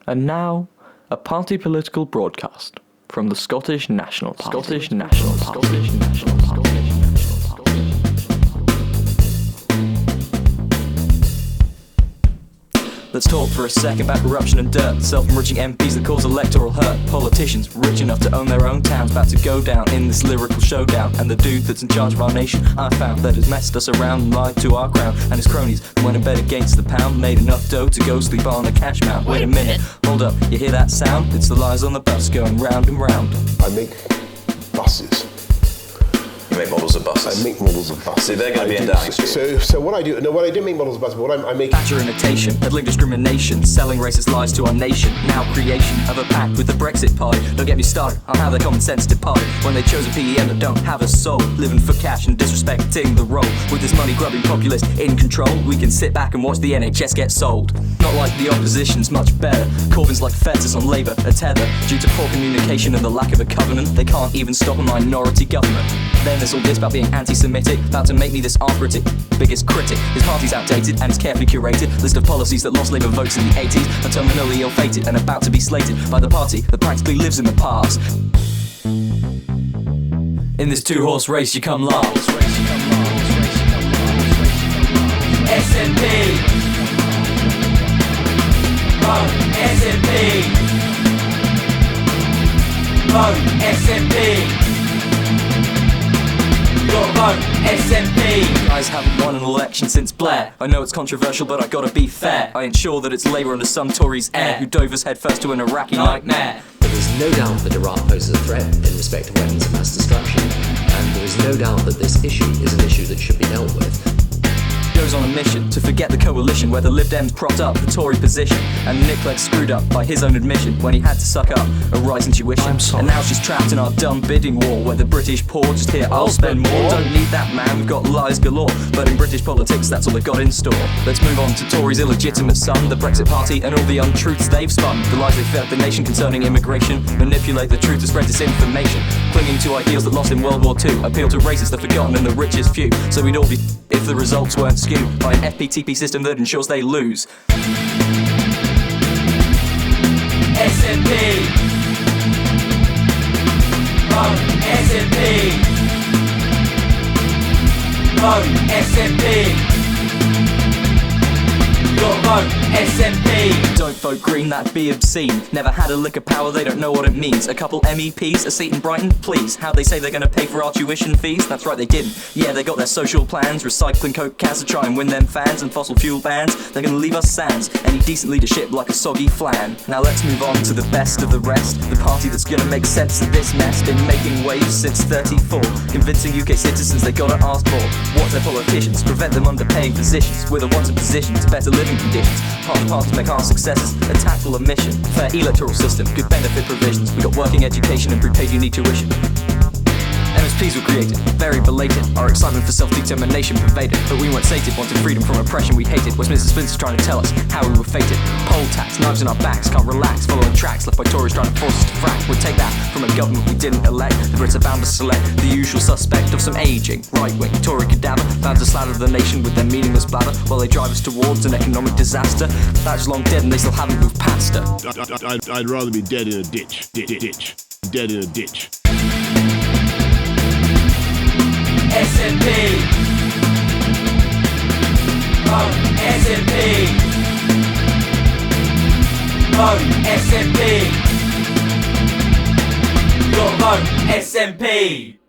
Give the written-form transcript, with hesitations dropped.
And now, a party political broadcast from the Scottish National Party. Let's talk for a second about corruption and dirt. Self-enriching MPs that cause electoral hurt. Politicians rich enough to own their own towns, about to go down in this lyrical showdown. And the dude that's in charge of our nation, I found, that has messed us around and lied to our crown. And his cronies went in bed against the pound, made enough dough to go sleep on a cash mount. Wait a minute, hold up, you hear that sound? It's the lies on the bus going round and round. I make buses. You make models of buses? I make models of buses. See, they're going to be in Downing Street. So what I do, no, what I didn't make models of buses, but what I make... Thatcher imitation, peddling discrimination, selling racist lies to our nation. Now creation of a pact with the Brexit party. Don't get me started on how their common sense departed when they chose a PEM that don't have a soul, living for cash and disrespecting the role. With this money-grubbing populist in control, we can sit back and watch the NHS get sold. Not like the opposition's much better. Corbyn's like fetters on Labour, a tether. Due to poor communication and the lack of a covenant, they can't even stop a minority government. Then there's all this about being anti-Semitic, about to make me this arthritic biggest critic. His party's outdated and it's carefully curated. List of policies that lost Labour votes in the 80s are terminally ill-fated and about to be slated by the party that practically lives in the past. In this two-horse race you come last. SNP, vote SNP, vote SNP. Vote SNP. You guys haven't won an election since Blair. I know it's controversial, but I gotta be fair. I ensure that it's Labour under some Tories' heir who dove us headfirst to an Iraqi nightmare. There is no doubt that Iraq poses a threat in respect to weapons of mass destruction, and there is no doubt that this issue is an issue that should be dealt with. Goes on a mission to forget the coalition where the Lib Dems propped up the Tory position, and Nick Clegg screwed up by his own admission when he had to suck up a rising tuition. And now she's trapped in our dumb bidding war where the British poor just hear I'll spend more. Don't need that, man, we've got lies galore, but in British politics that's all they've got in store. Let's move on to Tories' illegitimate son, the Brexit party, and all the untruths they've spun. The lies they fed the nation concerning immigration, manipulate the truth to spread disinformation, clinging to ideals that lost in World War II, appeal to racists, the forgotten and the richest few. So we'd all be if the results weren't skewed by an FPTP system that ensures they lose. SNP, vote SNP, vote SNP. Your vote SNP. Don't vote Green, that'd be obscene. Never had a lick of power, they don't know what it means. A couple MEPs, a seat in Brighton, please. How'd they say they're gonna pay for our tuition fees? That's right, they didn't. Yeah, they got their social plans, recycling coke cans to try and win them fans, and fossil fuel bans. They're gonna leave us sans. Any decent leadership like a soggy flan. Now let's move on to the best of the rest. The party that's gonna make sense of this mess. Been making waves since 34, convincing UK citizens they gotta ask more. Watch their politicians prevent them underpaying positions. We're the ones in position to better living conditions. Past parties make our successes a tactful omission. Fair electoral system, good benefit provisions. We got working education and prepaid uni tuition. MSPs were created, very belated. Our excitement for self-determination pervaded, but we weren't sated. Wanted freedom from oppression we hated. Westminster Spencer's trying to tell us how we were fated. Poll tax, knives in our backs, can't relax. Following tracks left by Tories trying to force us to frack. We'll take that from a government we didn't elect. The Brits are bound to select the usual suspect of some aging right-wing Tory cadaver, bound to slatter the nation with their meaningless blather while they drive us towards an economic disaster. Thatcher's long dead and they still haven't moved past her. I'd rather be dead in a ditch. Dead in a ditch. SNP, vote SNP, vote SNP, your vote SNP.